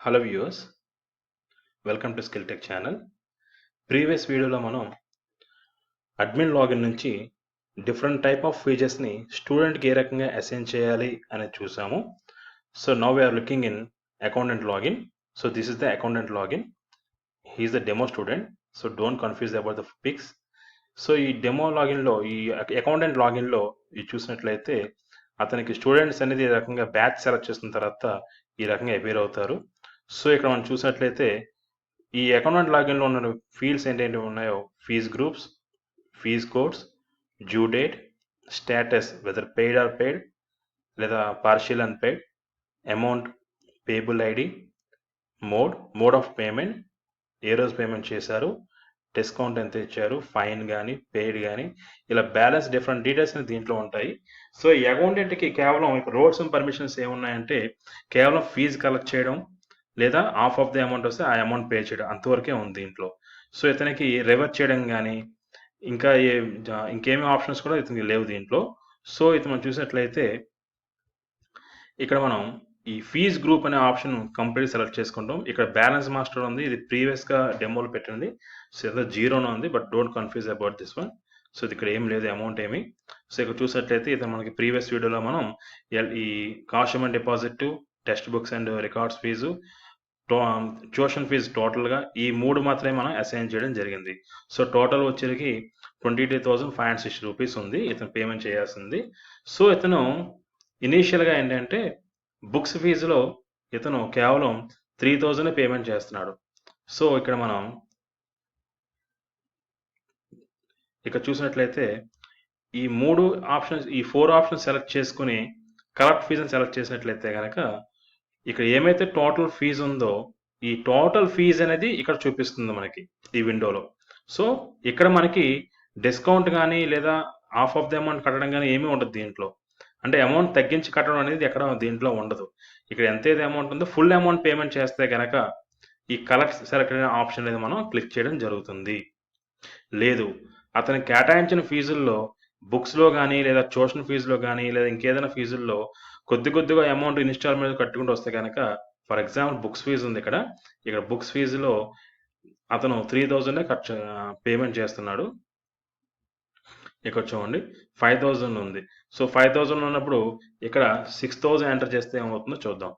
Hello viewers, welcome to skill tech channel. Previous వీడియోలో మనం admin login నుంచి different type of ఫీచర్స్ని స్టూడెంట్కి ఏ రకంగా అసైన్ చేయాలి అనేది చూసాము. So now we are looking in accountant login. So this is the accountant login. Here is the demo student, so don't confuse about the pics. So ఈ డెమో లాగిన్లో, ఈ అకౌంటెంట్ లాగిన్లో ఇది చూసినట్లయితే అతనికి స్టూడెంట్స్ అనేది ఈ రకంగా బ్యాచ్ సెలెక్ట్ చేసిన తర్వాత ఈ రకంగా అపీర్ అవుతారు. సో ఇక్కడ మనం చూసినట్లయితే ఈ అకౌంటెంట్ లాగిన్లో ఉన్న ఫీల్డ్స్ ఏంటంటే ఉన్నాయో, fees groups, fees codes, due date, status whether paid or paid లేదా partial and paid, amount, payable ID, mode of payment, ఏ రోజు పేమెంట్ చేశారు, డిస్కౌంట్ ఎంత ఇచ్చారు, ఫైన్ కానీ పెయిడ్ కానీ, ఇలా బ్యాలెన్స్ డిఫరెంట్ డీటెయిల్స్ అనేది దీంట్లో ఉంటాయి. సో ఈ అకౌంటెంట్కి కేవలం రోల్స్ అండ్ పర్మిషన్స్ ఏమున్నాయంటే కేవలం ఫీజు కలెక్ట్ చేయడం లేదా ఆఫ్ ఆఫ్ ది అమౌంట్ వస్తే ఆ అమౌంట్ పే చేయడం అంతవరకే ఉంది దీంట్లో. సో ఇతనికి రివర్స్ చేయడం కానీ ఇంకా ఇంకేమీ ఆప్షన్స్ కూడా ఇతనికి లేవు దీంట్లో. సో ఇతను చూసినట్లయితే ఇక్కడ మనం ఈ ఫీజ్ గ్రూప్ అనే ఆప్షన్ కంప్లీట్ సెలెక్ట్ చేసుకుంటాం. ఇక్కడ బ్యాలెన్స్ మాస్టర్ ఉంది, ఇది ప్రీవియస్గా డెమోలో పెట్టింది. సో ఏదో జీరోనే ఉంది, but don't confuse about this one. So ఇది ఇక్కడ ఏం లేదు అమౌంట్ ఏమి. సో ఇక్కడ చూసినట్లయితే ఇది మనకి ప్రీవియస్ వీడియోలో మనం ఈ cost and deposit, text books and records fee, tuition fee టోటల్గా ఈ 3 మాత్రమే మనం అసైన్ చేయడం జరిగింది. సో టోటల్ వచ్చేసరికి 22,560 రూపీస్ ఉంది ఇతను పేమెంట్ చేయాల్సింది. సో ఇతను ఇనీషియల్గా ఏంటంటే బుక్స్ ఫీజులో ఇతను కేవలం 3,000 పేమెంట్ చేస్తున్నాడు. సో ఇక్కడ మనం ఇక్కడ చూసినట్లయితే ఈ 3 ఆప్షన్స్, ఈ 4 ఆప్షన్స్ సెలెక్ట్ చేసుకుని కరెక్ట్ ఫీజుని సెలెక్ట్ చేసినట్లయితే కనుక ఇక్కడ ఏమైతే టోటల్ ఫీజు ఉందో ఈ టోటల్ ఫీజు అనేది ఇక్కడ చూపిస్తుంది మనకి ఈ విండోలో. సో ఇక్కడ మనకి డిస్కౌంట్ కానీ లేదా ఆఫ్ ఆఫ్ ది అమౌంట్ కట్టడం కానీ ఏమీ ఉండదు దీంట్లో. అంటే అమౌంట్ తగ్గించి కట్టడం అనేది ఎక్కడ దీంట్లో ఉండదు. ఇక్కడ ఎంతైతే అమౌంట్ ఉందో ఫుల్ అమౌంట్ పేమెంట్ చేస్తే కనుక ఈ కలెక్ట్ సెలెక్ట్ అనే ఆప్షన్ అనేది మనం క్లిక్ చేయడం జరుగుతుంది. లేదు, అతనికి కేటాయించిన ఫీజుల్లో బుక్స్లో కానీ లేదా ట్యూషన్ ఫీజులో కానీ లేదా ఇంకేదైనా ఫీజుల్లో కొద్దిగా అమౌంట్ ఇన్స్టాల్మెంట్ కట్టుకుంటూ వస్తే కనుక, ఫర్ ఎగ్జాంపుల్ బుక్స్ ఫీజు ఉంది ఇక్కడ బుక్స్ ఫీజులో అతను 3,000 పేమెంట్ చేస్తున్నాడు. ఇక్కడ చూడండి 5,000 ఉంది. సో 5,000 ఉన్నప్పుడు ఇక్కడ 6,000 ఎంటర్ చేస్తే ఏమవుతుందో చూద్దాం.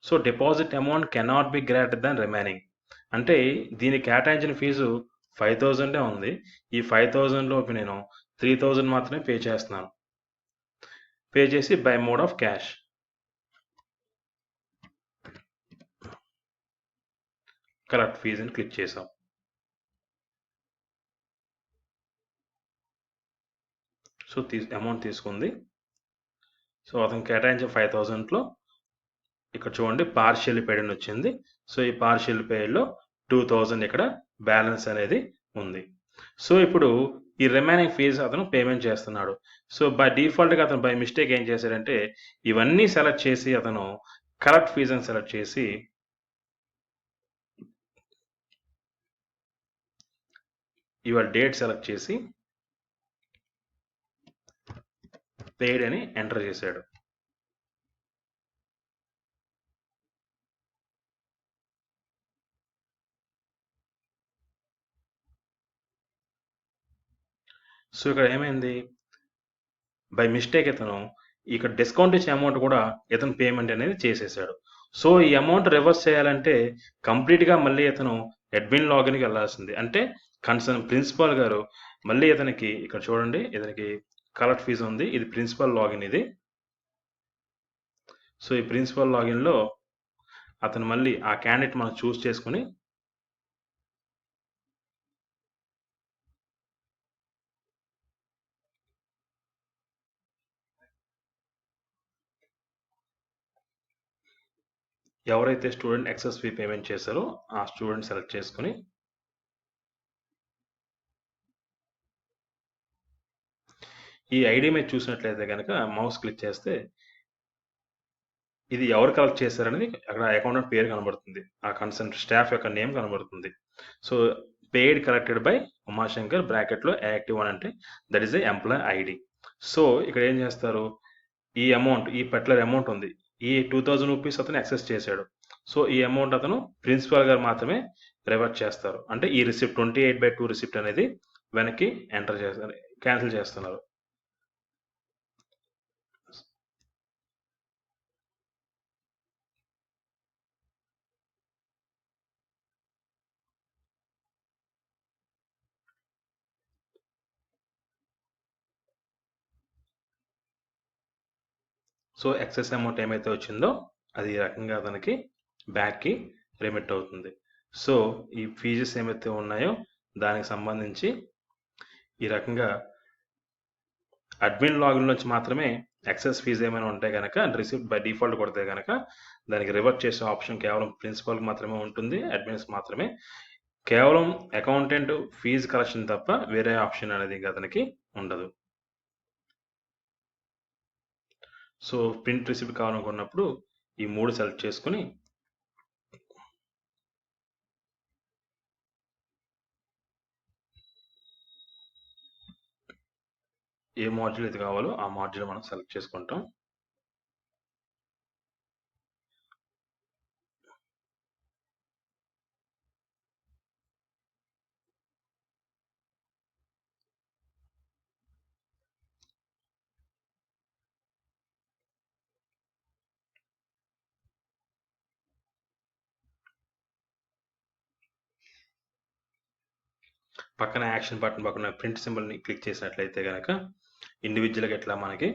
So deposit amount cannot be greater than remaining. అంటే దీనికి కేటాయించిన ఫీజు 5,000 ఉంది. ఈ 5,000లోకి నేను 3,000 మాత్రమే పే చేస్తున్నాను. పే చేసి by mod of cash, correct ఫీజుని క్లిక్ చేసాం. సో అమౌంట్ తీసుకుంది. సో అతను కేటాయించిన 5,000లో ఇక్కడ చూడండి పార్షియల్ పేడ్ అని వచ్చింది. సో ఈ పార్షియల్ పేడ్లో 2,000 ఇక్కడ బ్యాలెన్స్ అనేది ఉంది. సో ఇప్పుడు ఈ రిమైనింగ్ ఫీజు అతను పేమెంట్ చేస్తున్నాడు. సో బై డిఫాల్ట్గా అతను బై మిస్టేక్ ఏం చేశాడంటే ఇవన్నీ సెలెక్ట్ చేసి అతను కరెక్ట్ ఫీజుని సెలెక్ట్ చేసి ఇవాళ డేట్ సెలెక్ట్ చేసి పెయిడ్ అని ఎంటర్ చేశాడు. సో ఇక్కడ ఏమైంది, బై మిస్టేక్ ఇతను ఇక్కడ డిస్కౌంట్ ఇచ్చే అమౌంట్ కూడా ఇతను పేమెంట్ అనేది చేసేసాడు. సో ఈ అమౌంట్ రివర్స్ చేయాలంటే కంప్లీట్గా మళ్ళీ ఇతను అడ్మిన్ లాగిన్కి వెళ్ళాల్సింది. అంటే కన్సర్న్ ప్రిన్సిపాల్ గారు మళ్ళీ ఇతనికి ఇక్కడ చూడండి, ఇతనికి కలెక్ట్ ఫీజు ఉంది, ఇది ప్రిన్సిపల్ లాగిన్ ఇది. సో ఈ ప్రిన్సిపల్ లాగిన్లో అతను మళ్ళీ ఆ క్యాండిడేట్ మనం చూస్ చేసుకుని ఎవరైతే స్టూడెంట్ ఎక్సెస్ ఫీ పేమెంట్ చేశారో ఆ స్టూడెంట్ సెలెక్ట్ చేసుకుని ఈ ఐడి మీద చూసినట్లయితే కనుక మౌస్ క్లిక్ చేస్తే ఇది ఎవరు కలెక్ట్ చేశారనేది అక్కడ అకౌంటెంట్ పేరు కనబడుతుంది, ఆ కన్సర్న్ స్టాఫ్ యొక్క నేమ్ కనబడుతుంది. So paid collected by Umashankar బ్రాకెట్లో యాక్టివ్ అని అంటే that is the employee ID. So ఇక్కడ ఏం చేస్తారు, ఈ అమౌంట్, ఈ పర్టికులర్ అమౌంట్ ఉంది, ఈ 2000 రూపీస్ అతను యాక్సెస్ చేశాడు. సో ఈ అమౌంట్ అతను ప్రిన్సిపాల్ గారు మాత్రమే రివర్ట్ చేస్తారు. అంటే ఈ రిసిప్ట్ 28/2 రిసిప్ట్ అనేది వెనక్కి ఎంటర్ చేస్తారు, క్యాన్సిల్ చేస్తున్నారు. సో ఎక్సెస్ అమౌంట్ ఏమైతే వచ్చిందో అది ఈ రకంగా అతనికి బ్యాక్కి రిమిట్ అవుతుంది. సో ఈ ఫీజెస్ ఏమైతే ఉన్నాయో దానికి సంబంధించి ఈ రకంగా అడ్మిన్ లాగిన్ నుంచి మాత్రమే ఎక్సెస్ ఫీజు ఏమైనా ఉంటే కనుక రిసిప్ట్ బై డిఫాల్ట్ కొడితే కనుక దానికి రివర్ట్ చేసే ఆప్షన్ కేవలం ప్రిన్సిపల్కి మాత్రమే ఉంటుంది, అడ్మిన్స్ మాత్రమే. కేవలం అకౌంటెంట్ ఫీజు కలెక్షన్ తప్ప వేరే ఆప్షన్ అనేది అతనికి ఉండదు. సో ప్రింట్ రిసిప్ట్ కావాలనుకున్నప్పుడు ఈ 3 సెలెక్ట్ చేసుకుని ఏ మాడ్యూల్ అయితే కావాలో ఆ మాడ్యూల్ మనం సెలెక్ట్ చేసుకుంటాం. పక్కన యాక్షన్ బటన్ పక్కన ప్రింట్ సింబల్ని క్లిక్ చేసినట్లయితే కనుక ఇండివిజువల్గా ఎట్లా మనకి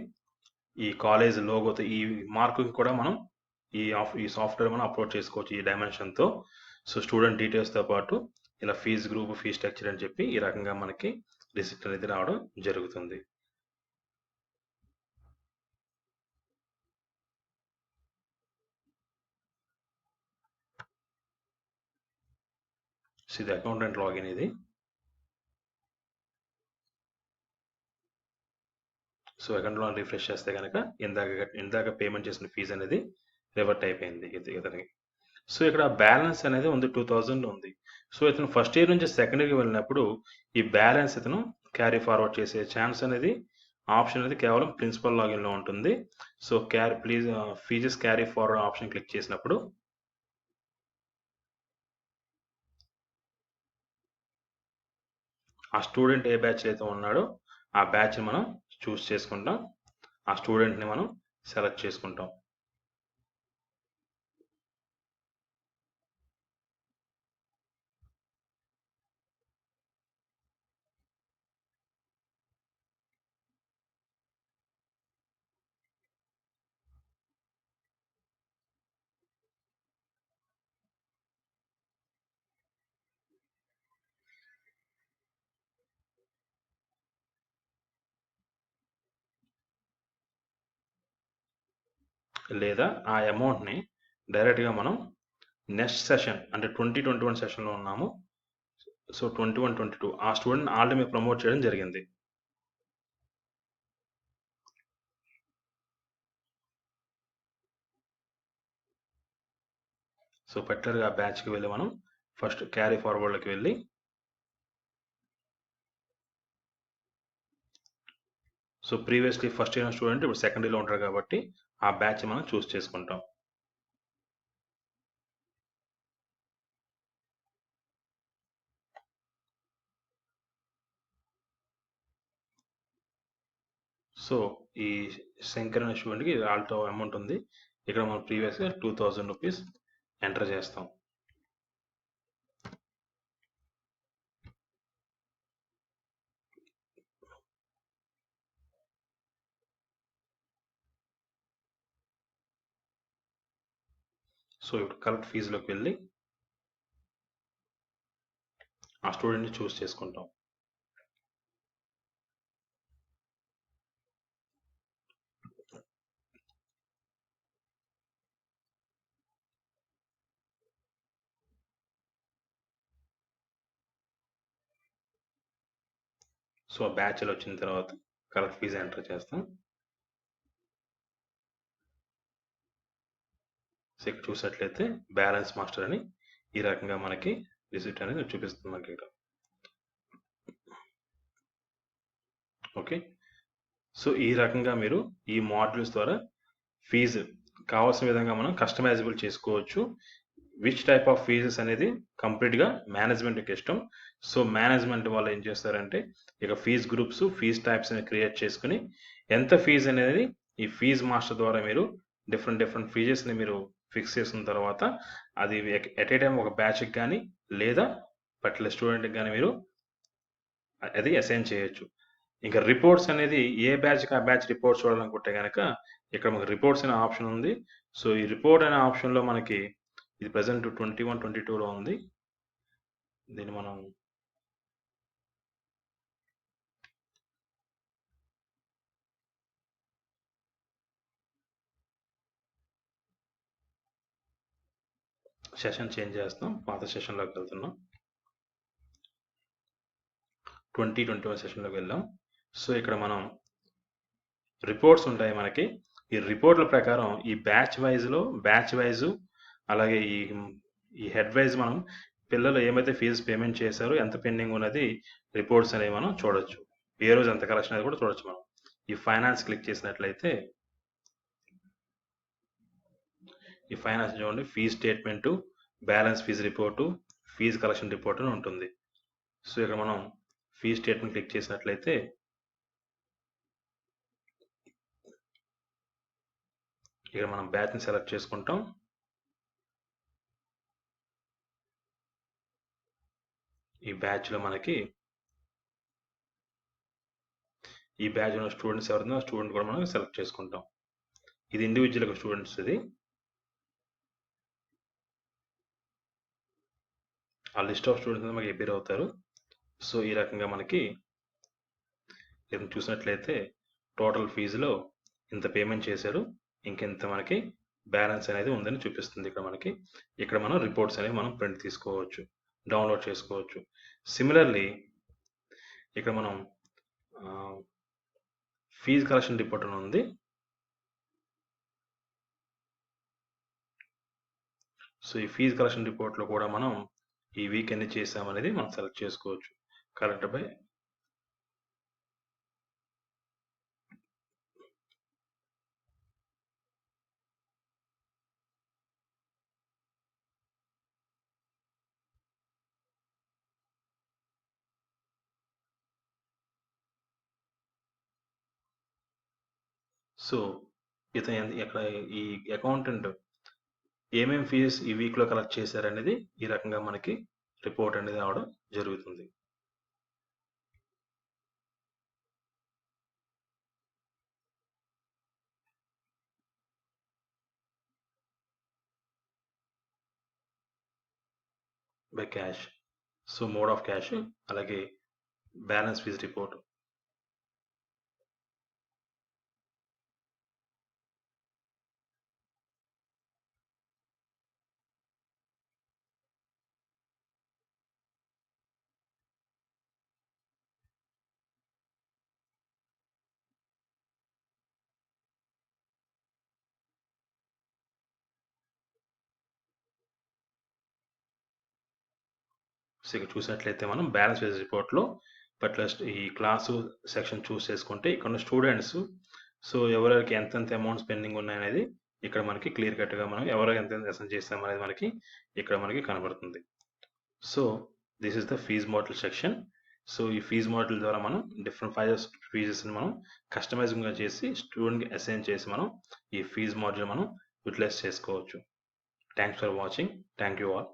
ఈ కాలేజ్ లోగోతో ఈ మార్కుకి కూడా మనం ఈ సాఫ్ట్వేర్ మనం అప్లోడ్ చేసుకోవచ్చు ఈ డైమెన్షన్తో. సో స్టూడెంట్ డీటెయిల్స్తో పాటు ఇలా ఫీజు గ్రూప్, ఫీ స్ట్రక్చర్ అని చెప్పి ఈ రకంగా మనకి రిసిప్ట్ అనేది రావడం జరుగుతుంది. సో ఇది అకౌంటెంట్ లాగిన్ ఇది. సో అకౌంట్లో రిఫ్రెష్ చేస్తే కనుక ఇందాక పేమెంట్ చేసిన ఫీజు అనేది రివర్ట్ అయిపోయింది ఇతనికి. సో ఇక్కడ బ్యాలెన్స్ అనేది ఉంది 2000 ఉంది. సో ఇతను ఫస్ట్ ఇయర్ నుంచి సెకండ్ ఇయర్కి వెళ్ళినప్పుడు ఈ బ్యాలెన్స్ ఇతను క్యారీ ఫార్వర్డ్ చేసే ఛాన్స్ అనేది ఆప్షన్ అనేది కేవలం ప్రిన్సిపల్ లాగిన్లో ఉంటుంది. So fees carry forward option click చేసినప్పుడు ఆ స్టూడెంట్ ఏ బ్యాచ్ అయితే ఉన్నాడో ఆ బ్యాచ్ని మనం చూస్ చేసుకుంటాం, ఆ స్టూడెంట్ని మనం సెలెక్ట్ చేసుకుంటాం. లేదా ఆ అమౌంట్ని డైరెక్ట్గా మనం నెక్స్ట్ సెషన్ అంటే 2021 సెషన్లో ఉన్నాము. సో 21-22 ఆ స్టూడెంట్ ఆల్రెడీ మేము ప్రమోట్ చేయడం జరిగింది. సో పర్టికులర్గా ఆ బ్యాచ్కి వెళ్ళి మనం ఫస్ట్ క్యారీ ఫార్వర్డ్లోకి వెళ్ళి so previously first year student ఇప్పుడు సెకండ్ ఇయర్లో ఉంటారు కాబట్టి ఆ బ్యాచ్ మనం చూస్ చేసుకుంటాం. సో ఈ శంకర్ అనే స్టూడెంట్కి ఆల్టో అమౌంట్ ఉంది. ఇక్కడ మనం ప్రీవియస్గా 2000 రూపీస్ ఎంటర్ చేస్తాం. సో ఇప్పుడు కరెక్ట్ ఫీజులోకి వెళ్ళి ఆ స్టూడెంట్ని చూస్ చేసుకుంటాం. సో బ్యాచ్లో వచ్చిన తర్వాత కరెక్ట్ ఫీజు ఎంటర్ చేస్తాం. సో ఇక్కడ చూసినట్లయితే బ్యాలెన్స్ మాస్టర్ అని ఈ రకంగా మనకి రిసిప్ట్ అనేది చూపిస్తుంది మనకి ఇక్కడ. ఓకే, సో ఈ రకంగా మీరు ఈ మాడ్యూల్స్ ద్వారా ఫీజు కావాల్సిన విధంగా మనం కస్టమైజబుల్ చేసుకోవచ్చు. విచ్ టైప్ ఆఫ్ ఫీజెస్ అనేది కంప్లీట్గా మేనేజ్మెంట్కి ఇష్టం. సో మేనేజ్మెంట్ వాళ్ళు ఏం చేస్తారంటే ఇక ఫీజ్ గ్రూప్స్ ఫీజ్ టైప్స్ అని క్రియేట్ చేసుకుని ఎంత ఫీజు అనేది ఈ ఫీజ్ మాస్టర్ ద్వారా మీరు డిఫరెంట్ ఫీజెస్ని మీరు ఫిక్స్ చేసిన తర్వాత అది ఎట్ ఏ టైం ఒక బ్యాచ్కి కానీ లేదా పర్టికులర్ స్టూడెంట్కి కానీ మీరు అది అసైన్ చేయొచ్చు. ఇంకా రిపోర్ట్స్ అనేది ఏ బ్యాచ్కి ఆ బ్యాచ్ రిపోర్ట్స్ చూడాలనుకుంటే కనుక ఇక్కడ మనకు రిపోర్ట్స్ అనే ఆప్షన్ ఉంది. సో ఈ రిపోర్ట్ అనే ఆప్షన్లో మనకి ఇది ప్రజెంట్ 21, 22లో ఉంది. దీన్ని మనం సెషన్ చేంజ్ చేస్తాం. పాత సెషన్లోకి వెళ్తున్నాం. 2021 సెషన్లోకి వెళ్ళాం. సో ఇక్కడ మనం రిపోర్ట్స్ ఉంటాయి మనకి. ఈ రిపోర్ట్ల ప్రకారం ఈ బ్యాచ్ వైజ్ అలాగే ఈ హెడ్ వైజ్ మనం పిల్లలు ఏమైతే ఫీజు పేమెంట్ చేశారో ఎంత పెండింగ్ ఉన్నది రిపోర్ట్స్ అనేవి మనం చూడొచ్చు. ఏ రోజు ఎంత కలెక్షన్ అనేది కూడా చూడొచ్చు. మనం ఈ ఫైనాన్స్ క్లిక్ చేసినట్లయితే ఈ ఫైనాన్స్ చూడండి, fee statement, balance fee report, fee collection report అని ఉంటుంది. సో ఇక్కడ మనం ఫీజ్ స్టేట్మెంట్ క్లిక్ చేసినట్లయితే ఇక్కడ మనం బ్యాచ్ని సెలెక్ట్ చేసుకుంటాం. ఈ బ్యాచ్లో మనకి ఈ బ్యాచ్లో స్టూడెంట్స్ ఎవరైనా స్టూడెంట్ కూడా మనం సెలెక్ట్ చేసుకుంటాం. ఇది ఇండివిజువల్ స్టూడెంట్స్. ఇది ఆ లిస్ట్ ఆఫ్ స్టూడెంట్స్ మనకి అపీర్ అవుతారు. సో ఈ రకంగా మనకి ఇక్కడ చూసినట్లయితే టోటల్ ఫీజులో ఇంత పేమెంట్ చేశారు, ఇంకెంత మనకి బ్యాలెన్స్ అనేది ఉందని చూపిస్తుంది. ఇక్కడ మనం రిపోర్ట్స్ అనేవి మనం ప్రింట్ తీసుకోవచ్చు, డౌన్లోడ్ చేసుకోవచ్చు. సిమిలర్లీ ఇక్కడ మనం ఫీజు కలెక్షన్ రిపోర్ట్ అని ఉంది. సో ఈ ఫీజు కలెక్షన్ రిపోర్ట్లో కూడా మనం ఈ వీక్ ఎన్ని చేసామనేది మనం సెలెక్ట్ చేసుకోవచ్చు. కలెక్ట్ బై సో ఇతను ఇక్కడ ఈ అకౌంటెంట్ ఏమేమి ఫీజెస్ ఈ వీక్లో కలెక్ట్ చేశారనేది ఈ రకంగా మనకి రిపోర్ట్ అనేది రావడం జరుగుతుంది. By cash, so mode of cash, అలాగే బ్యాలెన్స్ ఫీజ్ రిపోర్ట్. సో ఇక్కడ చూసినట్లయితే మనం బ్యాలెన్స్ ఫీజ్ రిపోర్ట్లో పర్టికులర్ ఈ క్లాసు సెక్షన్ చూస్ చేసుకుంటే ఇక్కడ ఉన్న స్టూడెంట్స్ సో ఎవరెవరికి ఎంతెంత అమౌంట్స్ పెండింగ్ ఉన్నాయనేది ఇక్కడ మనకి క్లియర్ కట్గా మనం ఎవరికి ఎంత అసైన్ చేస్తాం అనేది మనకి ఇక్కడ మనకి కనబడుతుంది. So this is the fee model section. So ఈ ఫీజ్ మోడల్ ద్వారా మనం డిఫరెంట్ ఫీజెస్ని మనం కస్టమైజింగ్గా చేసి స్టూడెంట్కి అసైన్ చేసి మనం ఈ ఫీజ్ మోడల్ మనం యూటిలైజ్ చేసుకోవచ్చు. Thanks for watching. Thank you all.